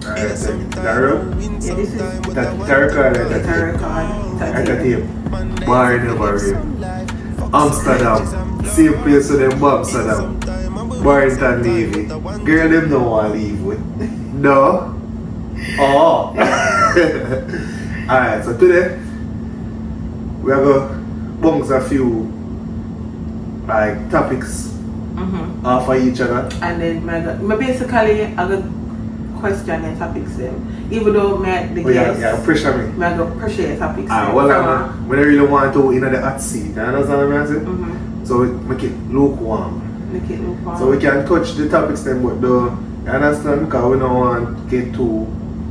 Alright, tarot? Yeah, this is Tarot card, the tarot card. tape. Bar never real. Amsterdam. Same place with them Amsterdam. Barrington Navy. Girl, them don't want to leave with. No? Oh. Alright, so today we are going to bounce a few like topics off of each other. And then basically I got question and topics them. Even though the guests, yeah, pressure me. I got pressure topics. Well, I really want to in the hot seat. You understand what I'm saying? So we make it lukewarm. So we can touch the topics then, but though, you understand? Because we don't want to get too.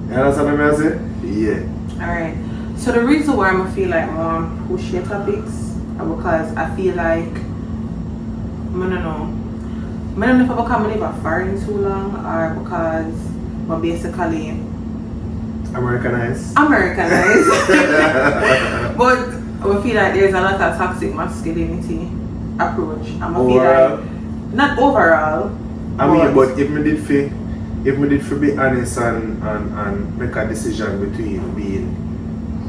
You understand what I'm saying? Yeah. Alright. So the reason why I feel like more push your topics is because I feel like I don't know if I become a foreign too long or because we're basically Americanized. But I feel like there's a lot of toxic masculinity approach. I feel like not overall. I mean, but if me did be honest and make a decision between being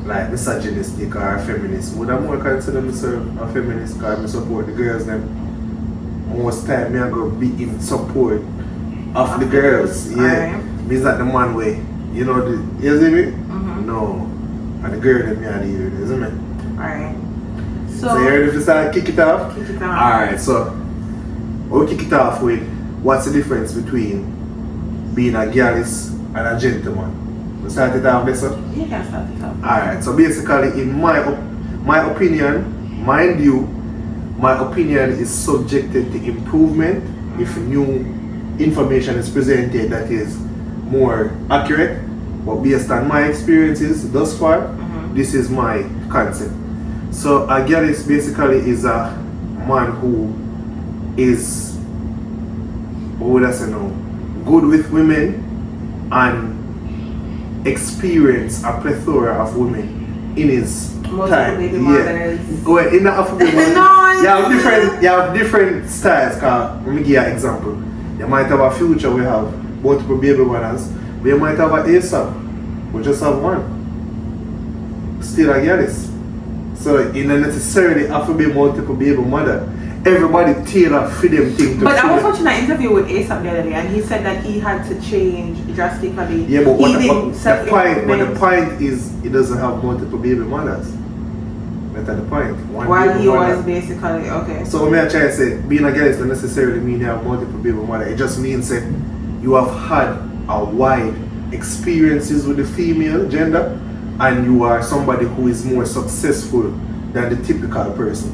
like misogynistic or a feminist, would I more consider myself a feminist because I support the girls them. Most time me I go be in support of the girls. Yeah. Means that the man way. You know you see me? No. And the girl that me are the isn't it? Alright. So you ready to start kick it off? Alright, so we'll kick it off with what's the difference between being a gyallis and a gentleman. We start it off this one? You can start it off. Alright, so basically in my opinion, mind you, my opinion is subjected to improvement if new information is presented that is more accurate. But based on my experiences thus far, this is my concept. So a gyallis basically is a man who is, what would I say now, good with women and experience a plethora of women in his time. Well, in the you have different styles. Cause let me give you an example. You might have a future we have multiple baby mothers, but you might have an ASAP. We just have one. Still a gyallis. So you don't necessarily have to be multiple baby mother. Everybody tailor for them thing to But I was watching an interview with ASAP the other day and he said that he had to change drastically. Yeah, but the point is he doesn't have multiple baby mothers. That's the point. While he was basically, okay. So what I try to say, being a gyallis doesn't necessarily mean you have multiple baby mothers. It just means that you have had a wide experiences with the female gender and you are somebody who is more successful than the typical person.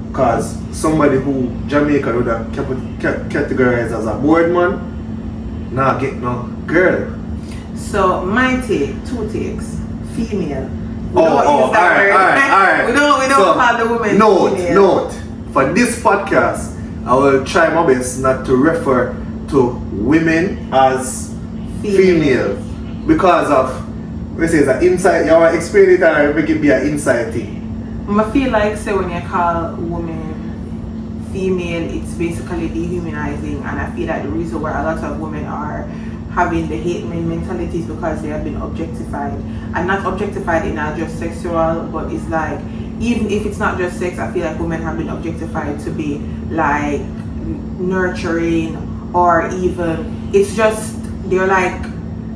Because somebody who Jamaica would have categorized as a bored man, now get no girl. So my take, two takes, female. Alright. We don't call the woman female. Note. For this podcast, I will try my best not to refer to women as female. Because of, let's say it's an inside, you want to explain it and make it be an inside thing. I feel like say when you call women female, it's basically dehumanizing, and I feel like the reason why a lot of women are having the hate men mentality is because they have been objectified, and not objectified in not just sexual, but it's like even if it's not just sex, I feel like women have been objectified to be like nurturing, or even it's just they're like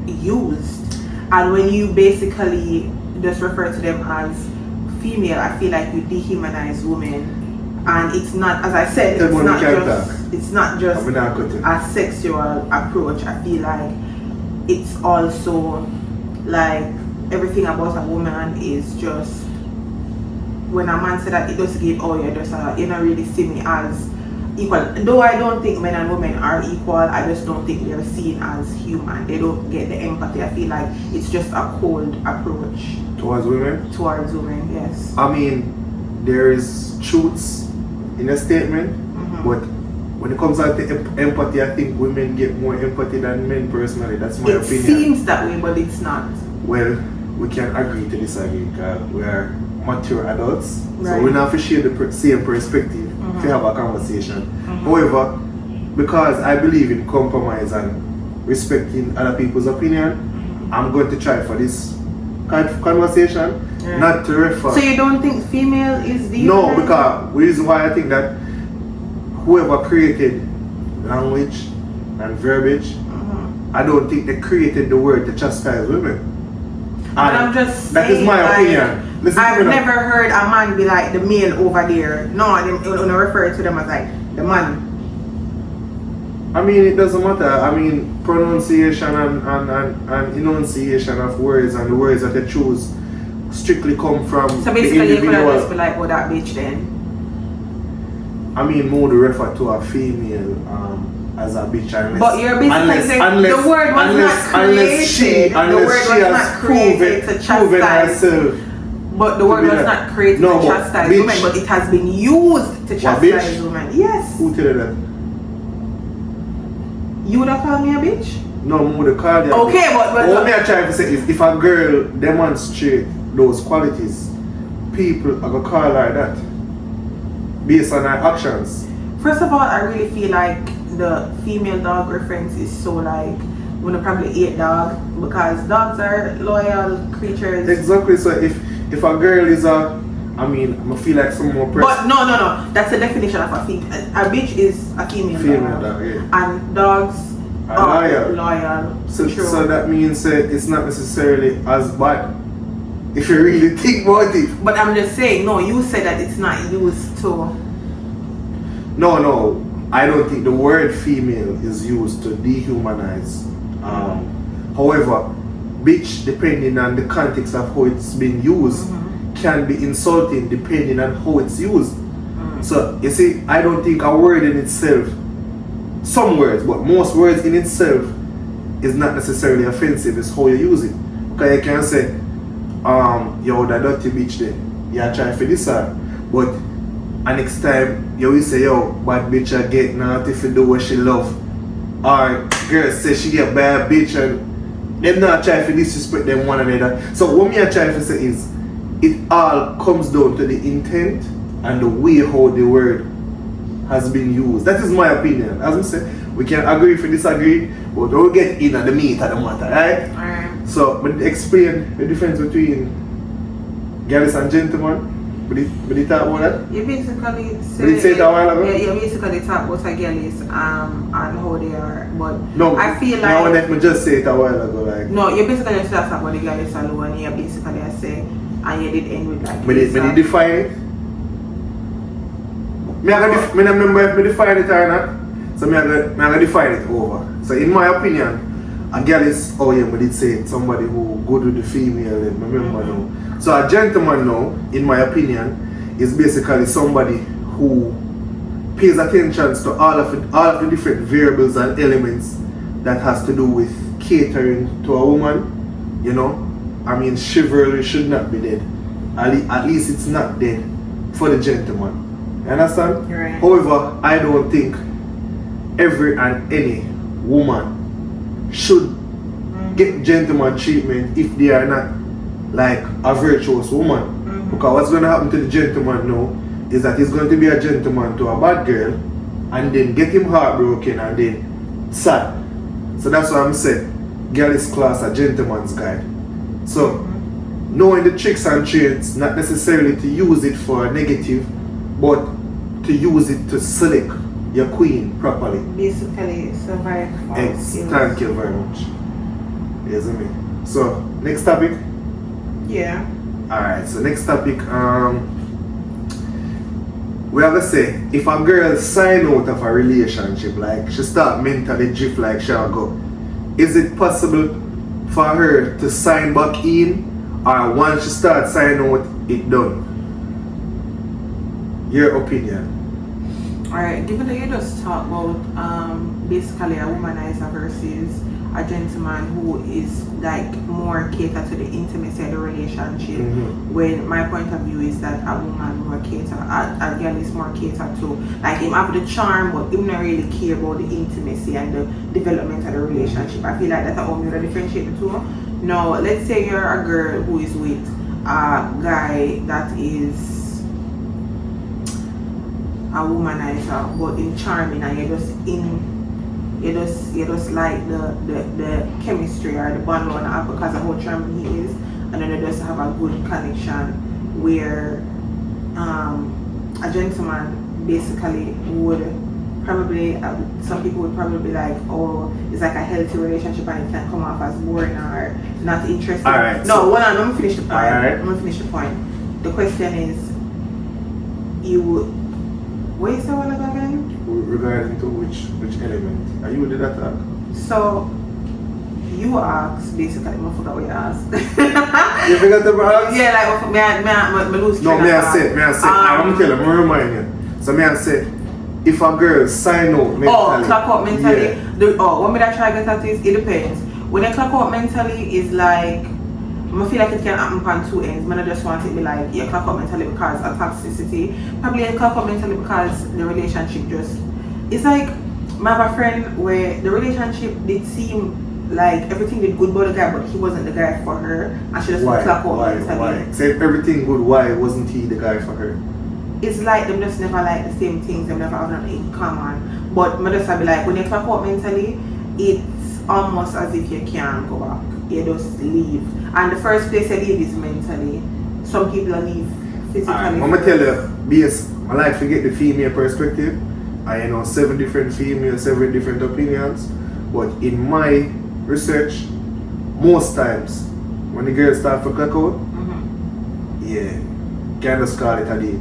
used, and when you basically just refer to them as female, I feel like you dehumanize women, and it's not, as I said, it's not just a sexual approach. I feel like it's also like everything about a woman is just, when a man said that, it does give, oh yeah, you don't really see me as equal. Though I don't think men and women are equal, I just don't think they're seen as human. They don't get the empathy. I feel like it's just a cold approach. Towards women? Towards women, yes. I mean, there is truths in a statement, but when it comes out to empathy, I think women get more empathy than men personally. That's my opinion. It seems that way, but it's not. Well, we can agree to disagree because we are mature adults, right. So we don't have to share the same perspective to have a conversation. However, because I believe in compromise and respecting other people's opinion, I'm going to try for this conversation, Right. not to refer. So you don't think female is the No, because the reason why I think that whoever created language and verbiage, I don't think they created the word to chastise women. But I'm just that saying, is my like, opinion. Listen to I've me now. never heard a man be like the male over there. No, they refer to them as like the man. I mean, it doesn't matter. I mean, pronunciation and enunciation of words and the words that they choose strictly come from So the basically you could individual. just be like, oh, that bitch then. I mean, more to refer to a female as a bitch unless. But you're basically saying the word was not created. The word was not created to chastise. herself. But the word was not created No, to but chastise bitch. women, but it has been used to What, chastise bitch? women. Yes. Who tell you that? You would have called me a bitch? No, more the card. Okay, but what me I trying to say is, if a girl demonstrate those qualities, people are gonna call her that based on her actions. First of all, I really feel like the female dog reference is so like when I probably hate dog because dogs are loyal creatures. Exactly. So if a girl is I feel like some more person. But no. That's the definition of a female. A bitch is a female dog. Yeah. And dogs are loyal. So, True. so that means it's not necessarily as bad if you really think about it. But I'm just saying, no, you said that it's not used to. No, I don't think the word female is used to dehumanize. However, bitch, depending on the context of how it's been used, can be insulting depending on how it's used. So, you see, I don't think a word in itself, some words, but most words in itself is not necessarily offensive. It's how you use it. Because you can say, yo, that dirty bitch there, you try for this her. But next time you will say, yo, bad bitch I get naughty if you do what she love. Or girl say she get bad bitch and them not try to disrespect them one another. So what me I try to say is, it all comes down to the intent and the way how the word has been used. That is my opinion. As I said, we can agree if we disagree, but we'll get in at the meat of the matter, right? Alright. So, but explain the difference between gyallis and gentleman. But you talk about that? You basically Did you say it a while ago? Yeah, you basically talk about a gyallis and how they are. But No, I feel now like let me just say it a while ago, like. no, you basically just talk about the gyallis alone and you basically say and you did end with like But you define it? I don't remember if I define it or not. So I gonna define it over. So in my opinion, a gyallis, oh yeah, but did say it, somebody who good with the female, remember now. So a gentleman now, in my opinion, is basically somebody who pays attention to all of the different variables and elements that has to do with catering to a woman, you know. I mean, chivalry should not be dead. At least it's not dead for the gentleman. You understand? Right. However, I don't think every and any woman should get gentleman treatment if they are not like a virtuous woman. Because what's going to happen to the gentleman now is that he's going to be a gentleman to a bad girl and then get him heartbroken and then sad. So that's why I'm saying gyallis class a gentleman's guide. So knowing the tricks and traits, not necessarily to use it for a negative, but to use it to select your queen properly. basically survive. Thank you very much. Yes, me. So next topic. Yeah. Alright, so next topic, we have to say, if a girl sign out of a relationship, like she start mentally drift like she'll go, is it possible for her to sign back in, or once she starts signing out, it done? Your opinion? Alright, given that you just talk about basically a womanizer versus a gentleman who is like more catered to the intimacy of the relationship, when my point of view is that a woman more catered, a girl is more catered to, like him have the charm but him not really care about the intimacy and the development of the relationship. I feel like that's how you differentiate the two. Now let's say you're a girl who is with a guy that is a womanizer but in charming and you're just you just like the chemistry or the bond one up because of how charming he is, and then you just have a good connection where a gentleman basically would probably some people would probably be like, oh, it's like a healthy relationship and it can come off as boring or not interesting. Alright, no, hold on, let me finish the point. Alright. I'm gonna finish the point. The question is, what is that one again? Regarding to which element? Are you did that talk? So you asked basically, I forgot what you asked. You forgot the ask? Yeah, like me lose No, train may of I say, I'm gonna tell you, I'm gonna remind you. So may I say, if a girl sign out mentally. Oh, clock out mentally. Yeah. What me that try to get at is, it depends. When you clock out mentally is like, I feel like it can happen on two ends. I just want it to be like, you clock out mentally because of toxicity. Probably you clock out mentally because the relationship just, it's like, I have a friend where the relationship did seem like everything did good about the guy, but he wasn't the guy for her, and she just clock out mentally. Why? Say if everything good, why wasn't he the guy for her? It's like them just never like the same things, them never have nothing in common. But I just be like, when you clock out mentally, it's almost as if you can't go back. You just leave. And the first place you leave is mentally. Some people leave physically. I'm gonna tell you, I like to get the female perspective. I know 7 different females, 7 different opinions. But in my research, most times when the girls start to clock out, yeah, can't just call it a day.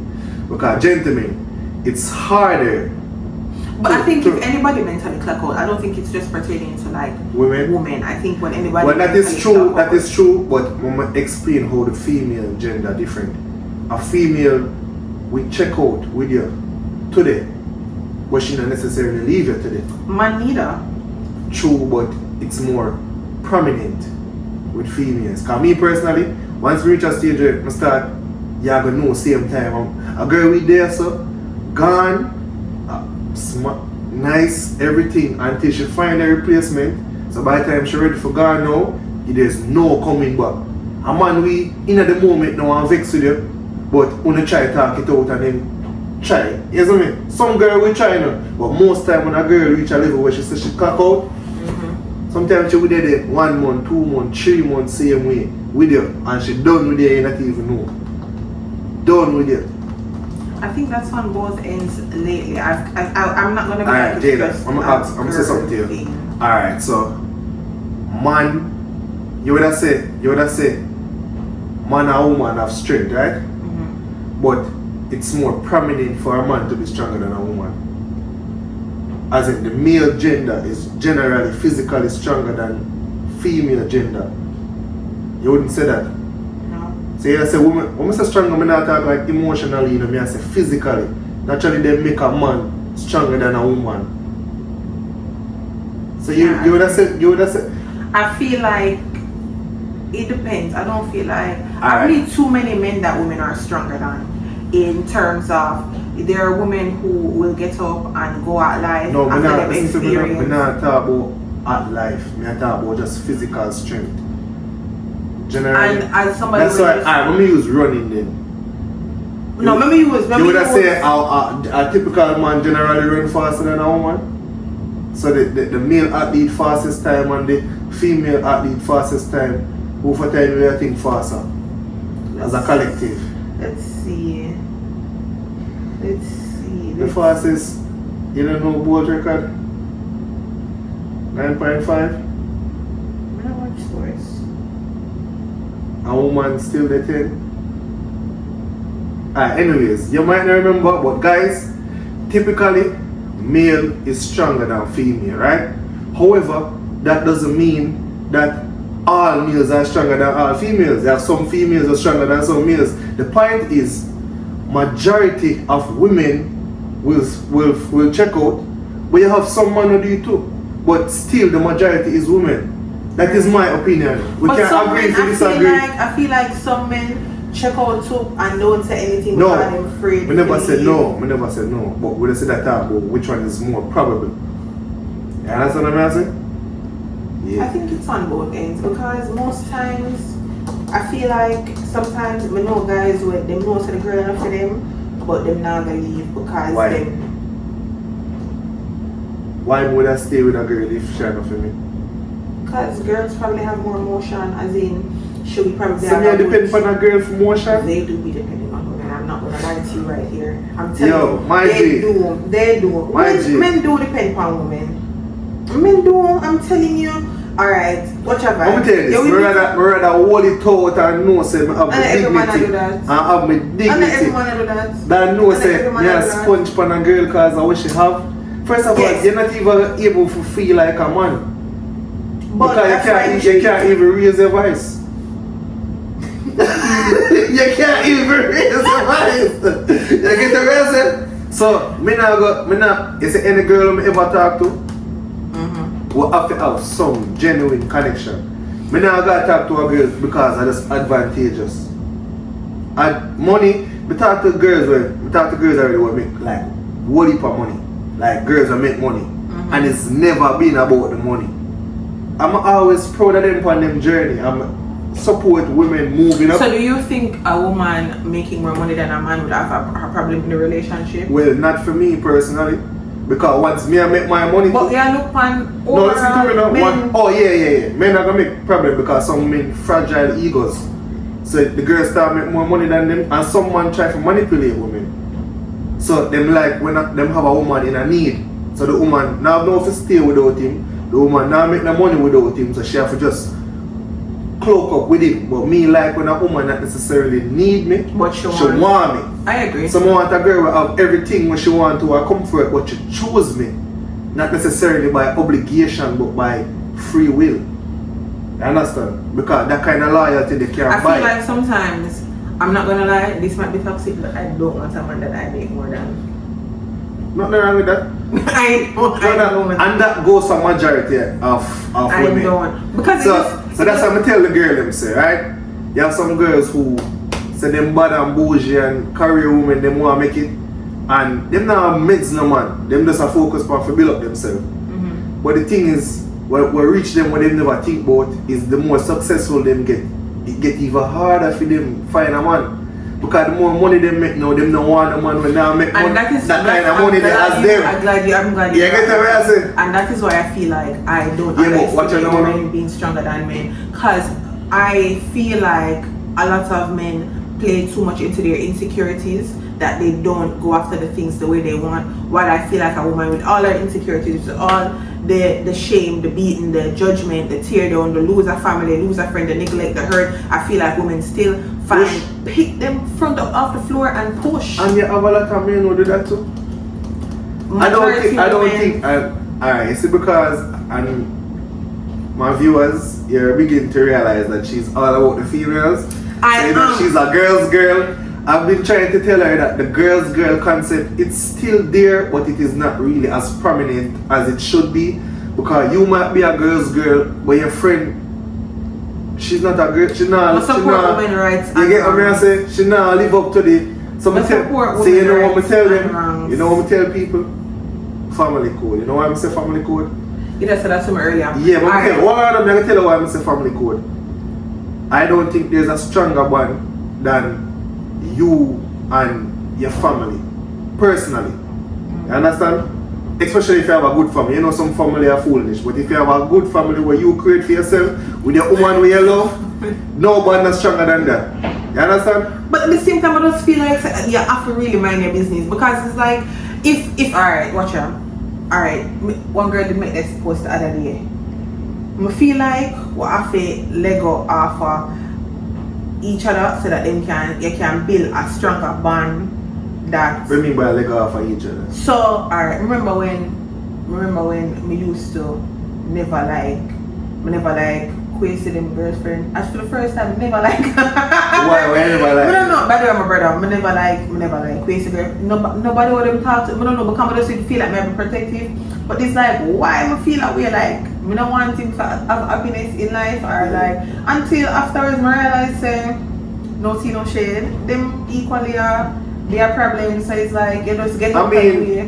Because gentlemen, it's harder. But I think if anybody mentally clock out, I don't think it's just pertaining to like women. I think when anybody. Well, that is true. That is true. But I'm gonna explain how the female gender different. A female will check out with you today, but she not necessarily leave you today. Man neither. True, but it's more prominent with females. Cause me personally, once we reach a stage where I start, you gonna know same time. A girl with there, so gone. Nice, everything until she find a replacement. So by the time she ready for gone now, there's no coming back. A man we in at the moment now and vex with you, but wanna try to talk it out and then try. You know what I mean? Some girl will try now, but most time when a girl reach a level where she says she clock out, sometimes she will be there 1 month, 2 months, 3 months same way with you, and she done with you, you not even know. Done with you. I think that's on both ends lately. I'm not gonna be alright, like Jada, I'm gonna say something to you. Alright, so man, you would have said man and woman have strength, right? But it's more prominent for a man to be stronger than a woman. As in the male gender is generally physically stronger than female gender. You wouldn't say that? So you say woman, when I say stronger, I not talk like emotionally, I say physically. Naturally they make a man stronger than a woman. So you would have said I feel like it depends. I don't feel like I really too many men that women are stronger than, in terms of there are women who will get up and go at life after they've experienced. I'm not talking about at life, I'm talking about just physical strength. Generally, and as somebody that's why let me use running then. No, let me use. You would have say a typical man generally run faster than a woman. So the male athlete fastest time and the female athlete fastest time, who for time we think faster as a collective. Let's see. The fastest, you don't know boat record? 9.5. I don't watch sports. A woman still the 10. Anyways, you might not remember, but guys, typically male is stronger than female, right? However, that doesn't mean that all males are stronger than all females. There are some females are stronger than some males. The point is, majority of women will check out, but you have some men who do it too. But still, the majority is women. That is my opinion. We can agree to disagree. I feel like some men check out too and don't say anything no, because they're afraid. We never said no. But we just say that about which one is more probable. You understand what I'm saying? Yeah. I think it's on both ends because most times I feel like sometimes we know guys with them know the girl enough for them, but them not gonna leave because why? them. why would I stay with a girl if she's not for me? Because girls probably have more emotion, as in, should we probably so me depend on a girl for emotion? They do be depending on women. I'm not going to lie to you right here. I'm telling Yo, you, my they G. do. They do. My G. Men do depend on women. Men do, I'm telling you. Alright, whatever. I'm tell you this, I rather hold it out and know say I have my dignity. And have my dignity. And every man do that. That know say me a sponge pan a girl cause I wish she have. First of all, you're not even able to feel like a man. But because you can't even raise your voice. You can't even raise your voice. You get the rest. So you see any girl I ever talk to, we have to have some genuine connection. I never got to talk to a girl because I just advantageous. And money, I talk to girls already who make like whole heap of money. Like girls that make money. And it's never been about the money. I'm always proud of them on them journey. I'm support women moving up. So do you think a woman making more money than a man would have a problem in the relationship? Well, not for me personally. Because once me I make my money but yeah, look man, no, listen to me now. Oh yeah. Men are gonna make problem because some men fragile egos. So the girls start make more money than them and some man try to manipulate women. So them like when them have a woman in a need. So the woman now don't have to stay without him. The woman now make the money without him, so she have to just cloak up with him. But me like when a woman not necessarily need me, but she want me. I agree. So I want a girl will have everything when she want to her comfort, but she choose me. Not necessarily by obligation, but by free will. You understand? Because that kind of loyalty they can't buy. I feel like sometimes, I'm not gonna lie, this might be toxic, but I don't want someone that I make more than. Nothing wrong with that. I don't. And that goes for majority of women. I don't. Because so that's what I tell the girl them say, right? You have some girls who say them bad and bougie and career women, them want to make it. And them not meds no man. Them just a focus on to build up themselves. But the thing is, what reach them what they never think about is the more successful them get. It get even harder for them find a man. Because the more money they make now, them don't want a man when they make money. That kind of money they ask them. I'm glad you. You get what I say? And that is why I feel like I don't underestimate women being stronger than men. Because I feel like a lot of men play too much into their insecurities that they don't go after the things the way they want. While I feel like a woman with all her insecurities, all the shame, the beating, the judgment, the tear down, the lose a family, lose a friend, the neglect, the hurt, I feel like women still pick them from off the floor and push. And you have a lot of men who do that too. I don't think alright, you see, because my viewers, you're beginning to realize that she's all about the females. She's a girl's girl. I've been trying to tell her that the girl's girl concept, it's still there, but it is not really as prominent as it should be. Because you might be a girl's girl, but your friend, she's not a girl. She not. Women rights. You get what I say? She not live up to the. So you know what I tell them? You know what I tell people? Family code. You know why I say family code? You just said that to me earlier. Yeah, but I'm going to tell you why I say family code. I don't think there's a stronger bond than you and your family, personally. You understand? Especially if you have a good family. You know some family are foolish, but if you have a good family where you create for yourself with your woman where you love, no bond is stronger than that. You understand? But at the same time, I just feel like you have to really mind your business, because it's like, if alright, watch out. Alright, one girl did make this post the other day. I feel like we have to Lego off of each other so that you can build a stronger bond. That what do you mean by Lego off of each other? So alright, remember when me used to never like Quincy them girlfriend. As for the first time, never like. Why never like? I don't know. By the way, my brother, I never like Quincy girl. Nobody would them talk to. I don't know. Because I just feel like I'm protective. But it's like, why I feel like we're like, I don't want him to have happiness in life, or like until afterwards I realize no tea, no shade. Them equally are their problems. So it's like you just get.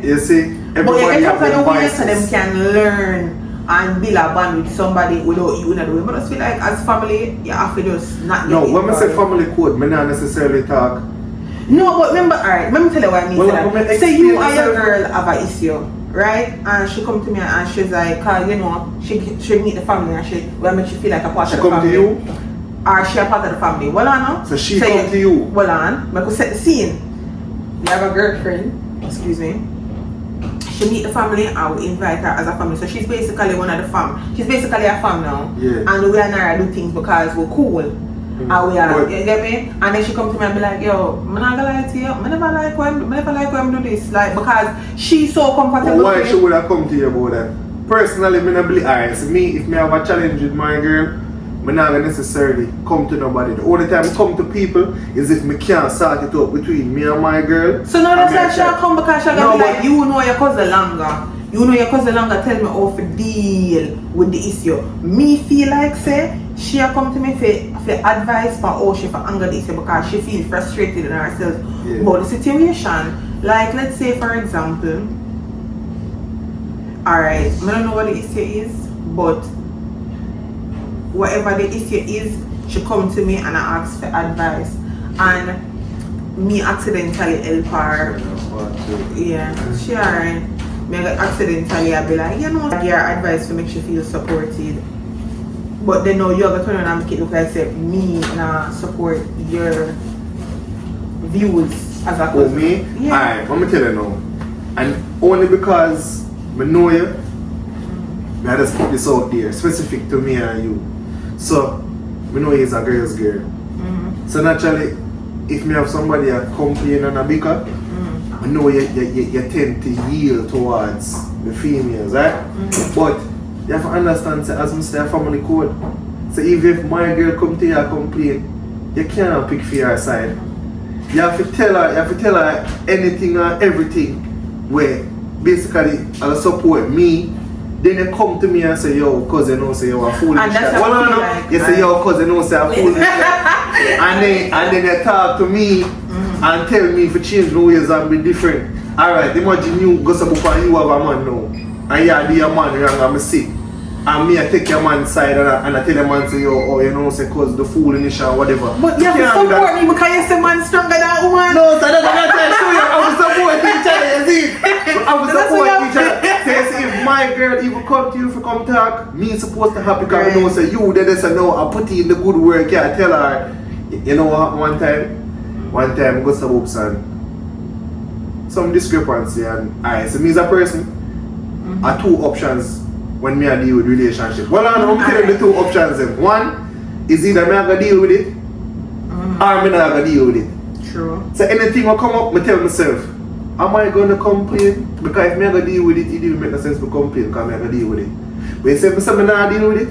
You see, everybody have their vices. So them can learn and build a bond with somebody without you in the way. But I just feel like as family, you have to just not. No, when I say family code, I not necessarily talk. No, but remember, alright, let me tell you what I mean. Say you and your girl have an issue, right? And she come to me and she's like, cause you know, she meet the family and she will make she feel like a part She of the come family. to you? Or she a part of the family. Well on, no? So she come to you? Well on, I could set the scene. You have a girlfriend, excuse me. She meet the family and we invite her as a family. So she's basically one of the fam. She's basically a fam now. Yeah. And we and her do things because we're cool. And we are, you get me? And then she come to me and be like, yo, I'm not gonna lie to you, I never like when do this. Like, because she's so comfortable. But why she would have come to you about that? Personally, I don't believe, alright, so me, if me have a challenge with my girl, I'm not gonna necessarily come to nobody. The only time I come to people is if me can't sort it out between me and my girl. So now that's why she'll come because she'll No, be like, you know your cousin longer. You know your cousin longer tell me how to deal with the issue. Me feel like say she'll come to me for advice for how she for anger the issue because she feels frustrated in herself about the situation. Like let's say for example, alright, I don't know what the issue is, but whatever the issue is, she come to me and I ask for advice and me accidentally help her. Yeah, she alright. Me accidentally I be like, you know, give her advice to make she feel supported. But then now you're gonna turn around and make it look like say me support your views as a cousin. Me? Yeah. Alright, let me tell you now. And only because I know you, I just put this out there, specific to me and you. So, I know he's a girl's girl. So naturally, if me have somebody that complain and a bicker, I know you tend to yield towards the females, right? But you have to understand, say, as I say, family code. So even if my girl come to you and complain, you cannot pick for your side. You have to tell her anything or everything where basically I'll support me. Then you come to me and say, yo, cousin, no, say you're a fool. And that's how I feel like, you say, yo, cousin, no, say a fool. and then you talk to me and tell me if you change the ways and be different. Alright, imagine you go to book and you have a man now. And you do your man wrong and I'm sick. And me I take your man's side and I tell your man say, yo, oh, you know, say, cause the fool in the show, whatever. But you have to support me because you say man stronger than woman. No, so that's what I'm trying to show you. I will support each other, you see. I will support each other. Say, if my girl even come to you for come talk, me supposed to happy because I know say you then they say no, I put in the good work, yeah, I tell her. You know what happened one time? One time I go to books and some discrepancy and I so me as a person are two options when me I deal with relationship. Well I'm telling the two options then. One is either me I gonna deal with it or me not gonna deal with it. True. So anything will come up, I tell myself, am I gonna complain? Because if me I gonna deal with it, it didn't make no sense to complain because I gonna deal with it. But if I say me not deal with it,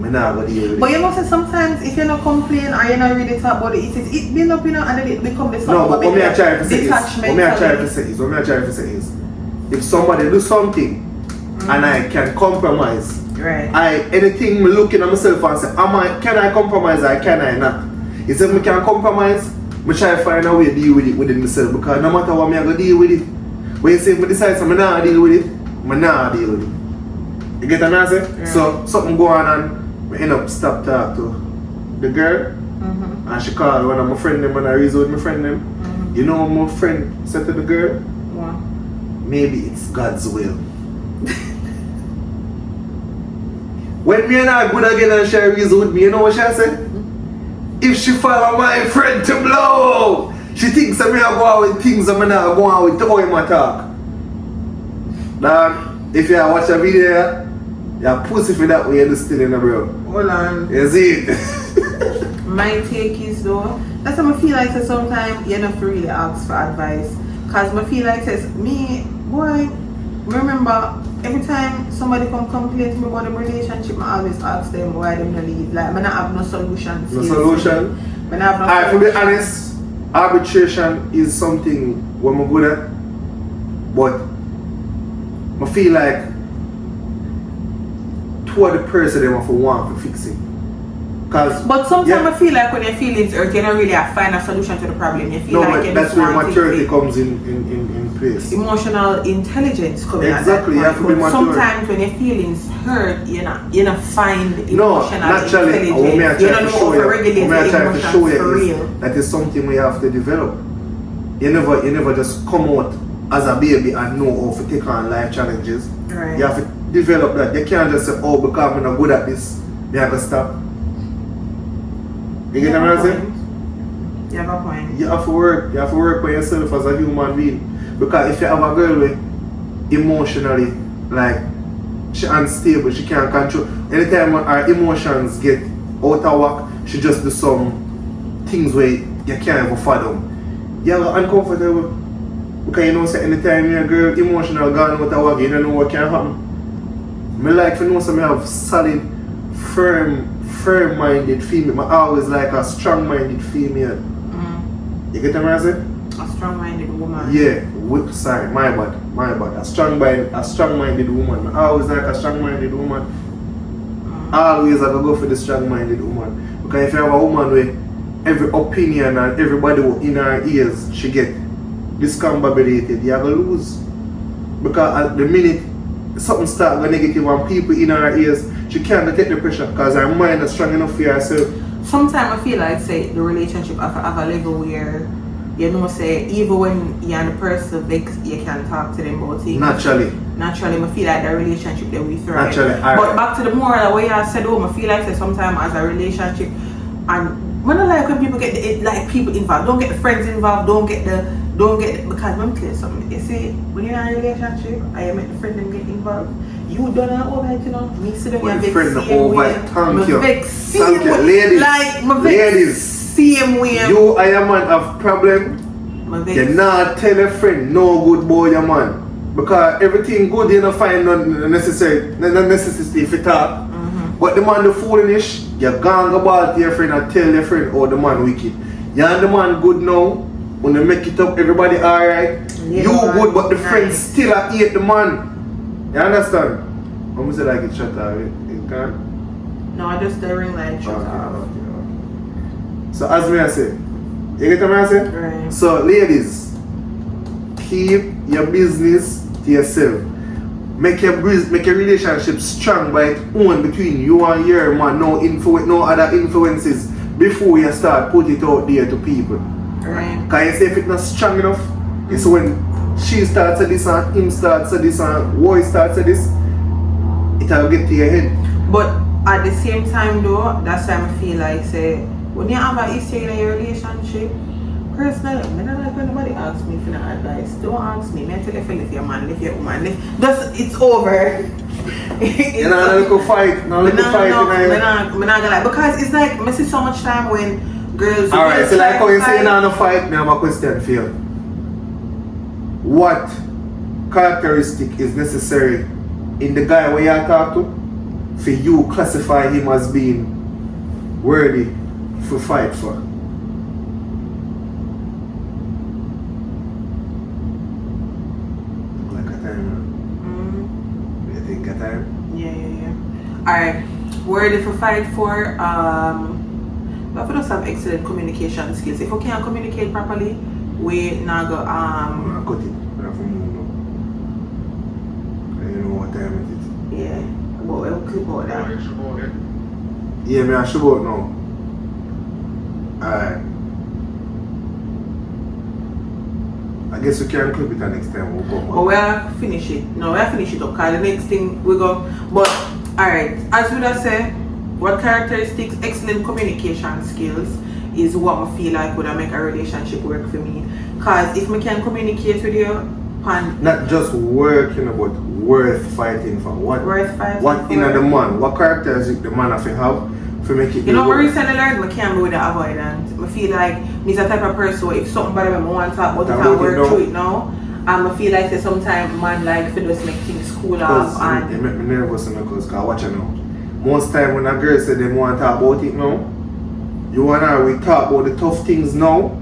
I not gonna deal with it. But you know say sometimes if you not complain or you not really talk about it, it build up, you know, and then it become the no, but what me I try to say is, detachment. what me I try to say is, if somebody do something and I can compromise, right. anything me looking at myself and say, can I compromise or can I not? If me can compromise, I try to find a way to deal with it within myself because no matter what me I go deal with it. When you say me decide so I not deal with it, I not deal with it. You get an answer? Yeah. So something go on and I end up stop talk to the girl and she called one of my friend them and I reason with my friend them. You know what my friend said to the girl? What? Maybe it's God's will. When me and her good again and she reason with me, you know what she said? If she follow my friend to blow, she thinks that me I go out with things that me not go out with to how him a talk. Dog, if you watch a video, you're pussy for that way you're still in the bro. Hold on. You see it? My take is though, that's how I feel like so sometimes you don't really ask for advice. Cause I feel like says me, boy, remember every time somebody come complain to me about the relationship, I always ask them why they don't leave. Like I don't have no solution. No solution? I have no Alright, to be honest, arbitration is something we're good at. But I feel like toward the person they want to fix it. But sometimes I feel like when your feelings hurt, you don't really find a solution to the problem. You feel no, like but you that's just where want maturity comes in place. Emotional intelligence comes exactly, you have to be mature. Sometimes when your feelings hurt, you not find emotional intelligence. You don't know how to regulate your emotions for real. That is something we have to develop. You never just come out as a baby and know how to take on life challenges. Right. You have to develop that. You can't just say, oh, because I'm not good at this, you have to stop. You get what I'm saying? You have a point. You have to work on yourself as a human being. Because if you have a girl with emotionally, like, she unstable, she can't control. Anytime her emotions get out of whack, she just do some things where you can't even fathom. You're uncomfortable. Because you know, say anytime your girl emotional gone out of whack, you don't know what can happen. I like to know some have solid, firm-minded female. I always like a strong-minded female. You get what I'm saying? A strong-minded woman. Yeah, sorry, my bad. A strong-minded woman. I always like a strong-minded woman. Always I go for the strong-minded woman. Because if you have a woman with every opinion and everybody in her ears, she get discombobulated, you're going to lose. Because at the minute something start going negative and people in her ears, she can't take the pressure because her mind is strong enough for herself. Sometimes I feel like say the relationship have a level where you know say even when you're the person vex you can talk to them about things. Naturally I feel like the relationship that we thrive. But back to the moral the way I said I feel like say sometimes as a relationship and when I like when people get like people involved, don't get the friends involved, don't get because let me tell you something. You see, when you're in a relationship and you make the friend them get involved, you don't know over it, you know. Me sit down and vex same way. Thank you. Thank you, ladies. Like my vex same way. You and your man have problem. You not tell a friend no good boy your man. Because everything good you don't find no necessity if you talk. But the man the foolish, you gang about your friend and tell your friend oh the man wicked. You and the man good now. When you make it up, everybody alright. Yeah, you good, but the friends still hate the man. You understand? I'm gonna say like it shut off. It can't? No, I just the ring light shut off. Okay. So as me I say, you get what I say? Right. So ladies, keep your business to yourself. Make your relationship strong by its own between you and your man. No other influences before you start put it out there to people. Right. Because you say if it's not strong enough, it's when she starts at this and him starts at this and boy starts at this, it'll get to your head. But at the same time though, that's why I feel like say when you have an issue in your relationship, personally, I don't like when nobody asks me for advice. Don't ask me. I tell you if your man, if your woman, it's over. You know, no fight. I'm not gonna lie. Because it's like I see so much time when girls. Alright, so like how you say now no fight, now I have a question for you. What characteristic is necessary in the guy where you talk to for you classify him as being worthy to fight for? Like a time. Do you think a time? Yeah. Alright. Worthy for fight for but we just have excellent communication skills. If we can't communicate properly, we not go cut it. We have to move now. You know what time it is. Yeah. But we'll clip out that. Yeah, me I should go now. Alright. I guess we can clip it the next time we'll go. But we'll finish it. No, we'll finish it up because the next thing we go. But alright, as we just say, what characteristics, excellent communication skills is what I feel like would make a relationship work for me. Because if I can communicate with you, not just working, but worth fighting for. What in the man? What characteristics the man have to have for make it? You know, I recently learned I can't be with the avoidant. I feel like I'm the type of person where if something bad I want to talk about it and work through it now. I feel like sometimes man like to just make things cool off and it make me nervous because I watch it now. Most time when a girl say they want to talk about it now, you and I we talk about the tough things now,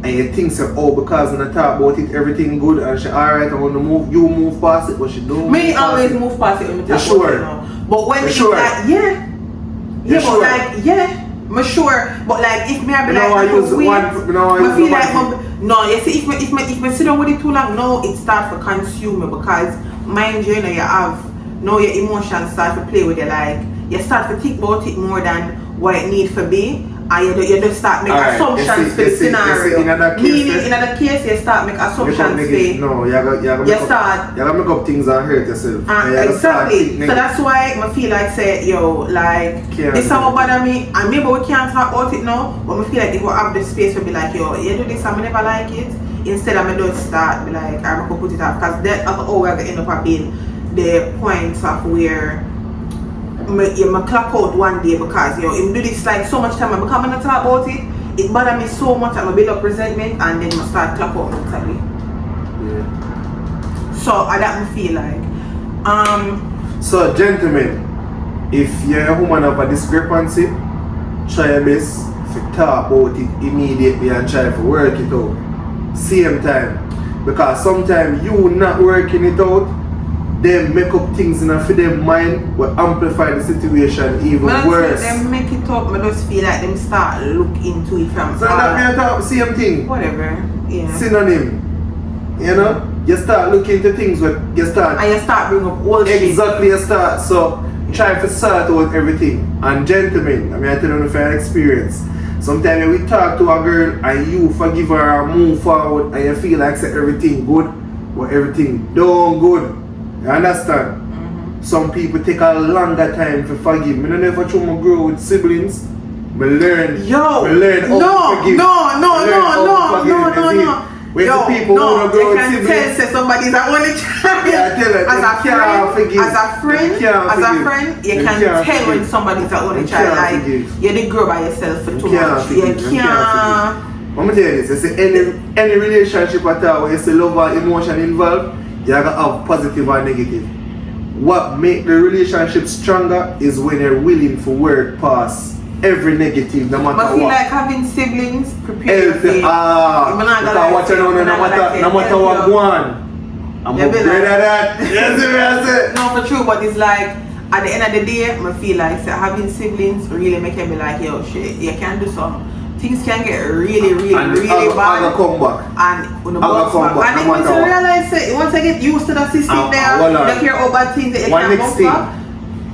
and you think say, oh, because when I talk about it, everything good, and she alright, I want to move, you move past it, but she don't. Me always move past it when we talk about it now. But when it's like, I'm sure. But like if me I be like, I feel like no, you see, if I sit down with it too long, no, it starts to consume me because mind you, you have now your emotions start to play with you like. You start to think about it more than what it needs to be, and you just start make assumptions for the scenario. Meaning, in other case, you start make assumptions for. No, you gotta make up things and hurt yourself. Exactly. So that's why I feel like say, yo, like this how bother me, and maybe we can't talk about it now, but I feel like it will have the space to be like, yo, you do this, I never like it. Instead, I don't start be like, I'm gonna put it up, because that's how we're gonna end up being the points of where. I clock out one day because you do this like so much time I become not talk about it bother me so much I build up resentment and then I start clock out mentally. So that I feel like so gentlemen, if you're a woman of a discrepancy, try your best to talk about it immediately and try to work it out same time, because sometimes you not working it out, them make up things in a for them mind will amplify the situation even worse. Them make it up, I just feel like them start look into it from so that may talk same thing. Whatever. Yeah. Synonym. You know? You start looking into things where you start and you start bring up all shit. Exactly you start. So try to sort out everything. And gentlemen, I tell you from experience. Sometimes we talk to a girl and you forgive her and move forward and you feel like say everything good, but everything don't good. You understand? Some people take a longer time to forgive. I never try to grow with siblings. I learn. How to forgive. No. When the people who grow with siblings, tell somebody's a only child. Yeah, tell her, as a friend, you can tell when somebody's a only child. Like you didn't grow by yourself for too much. You can't. I'm gonna tell you this. I say any relationship at all where you see love or emotion involved, you gotta have positive or negative. What make the relationship stronger is when you're willing to work past every negative, no matter what. But feel like having siblings prepare you. No matter what one. I'm afraid of that. Yes, no, for true, but it's like at the end of the day, I feel like having siblings really make you be like, yo, shit, you can do some. Things can get really bad. I'll come back. And when the box back. And then once you realize it, once I get used to the system there, you don't care about bad things that you can bounce back.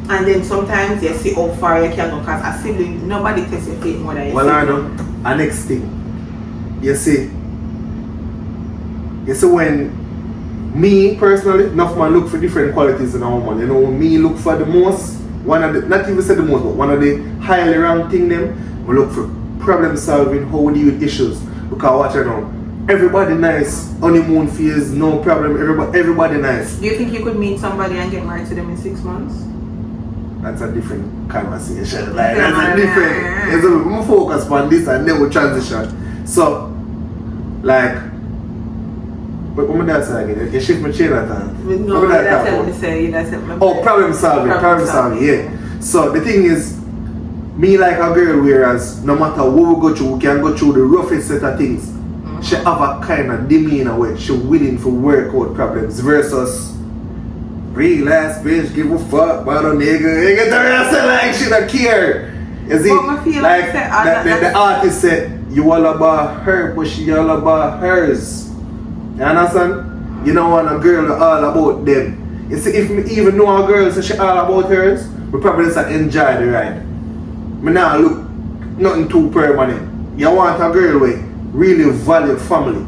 And then sometimes you see how far you can go, because as sibling, nobody tests your faith more than you. Well, I know. And next thing, you see when me personally, enough man look for different qualities in a woman. You know, me look for the most, one of the, not even say the most, but one of the highly ranked thing them, we look for problem solving, how we deal with issues. Because watch it now, everybody nice, honeymoon phase, no problem, everybody nice. Do you think you could meet somebody and get married to them in 6 months? That's a different conversation. Like that's a different. We focus on this and then we transition. So, like, what my dad said again? You shift my chain at that. No, that's what I say. Oh, problem solving. Yeah. So the thing is, me like a girl, whereas no matter what we go through, we can go through the roughest set of things. She have a kind of demeanor where she willing to work out problems versus real ass bitch, give a fuck about a nigga. You get the say like she don't care. You see, like the artist said, you all about her, but she all about hers. You understand? You don't want a girl all about them. You see, if me even know a girl so she all about hers, we probably just enjoy the ride. Me now look nothing too permanent. You want a girl with really value family.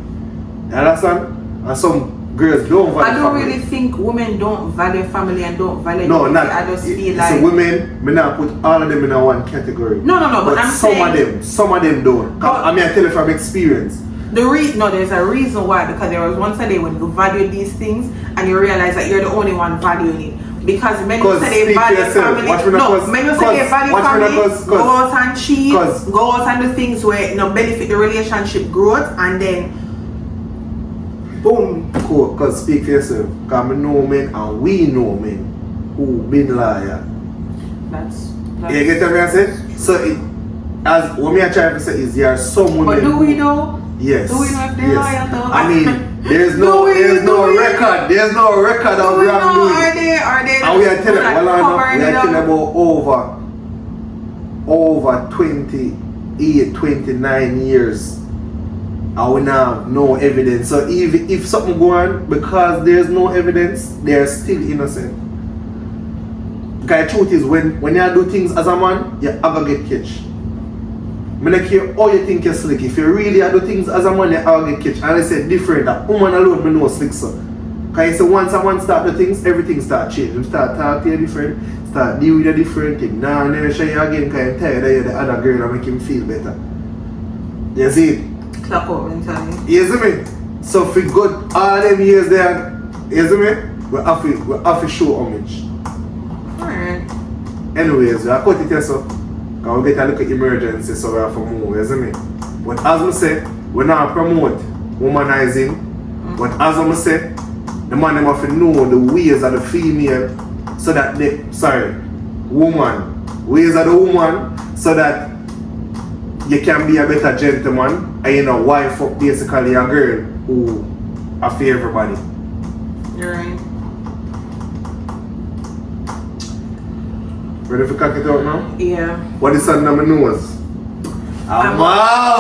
You understand? And some girls don't value family. I don't really think women don't value family and don't value no, not. I just feel like so women, me now put all of them in a one category. No, but I'm saying some of them don't. I mean I tell you from experience. There's a reason why, because there was once a day when you value these things and you realize that you're the only one valuing it. Because many say they value family. Many say they value family, go out and cheat, go out and do things where benefit the relationship growth, and then boom. Cool, because speak for yourself. Because we know men and we know men who been liar. That's you get what I say? So as what me I try to say is there are some women. But do we know? Yes. Do we know if they're liar though? I mean, there's no record. There's no record of wrongdoing. Are they? And we are telling about over 28, 29 years. And we now have no evidence. So even if something go on, because there's no evidence, they're still innocent. Because the truth is, when you do things as a man, you ever get catch. I don't care how you think you're slick. If you really do things as a man, you all get catch. And I say different. That woman alone, me know slick so. Because you say once a man start the things, everything start changing. You start talking to you different, start deal with a different thing. Now and then show you again because I'm tired of you, the other girl, and make him feel better. You see it? Clock out mentally. You see me? So if we got all them years there, you see me? We have to show homage. Alright. Anyways, we have cut it here so because we get a little emergency so we have to move, you see me? But as I say, we not promote womanizing. But as I say, the man them have to know the ways of the female so that ways of the woman so that you can be a better gentleman and you know wife up basically a girl who are for everybody. You're right. Ready for cock it out now? Yeah. What is on my nose? I'm out!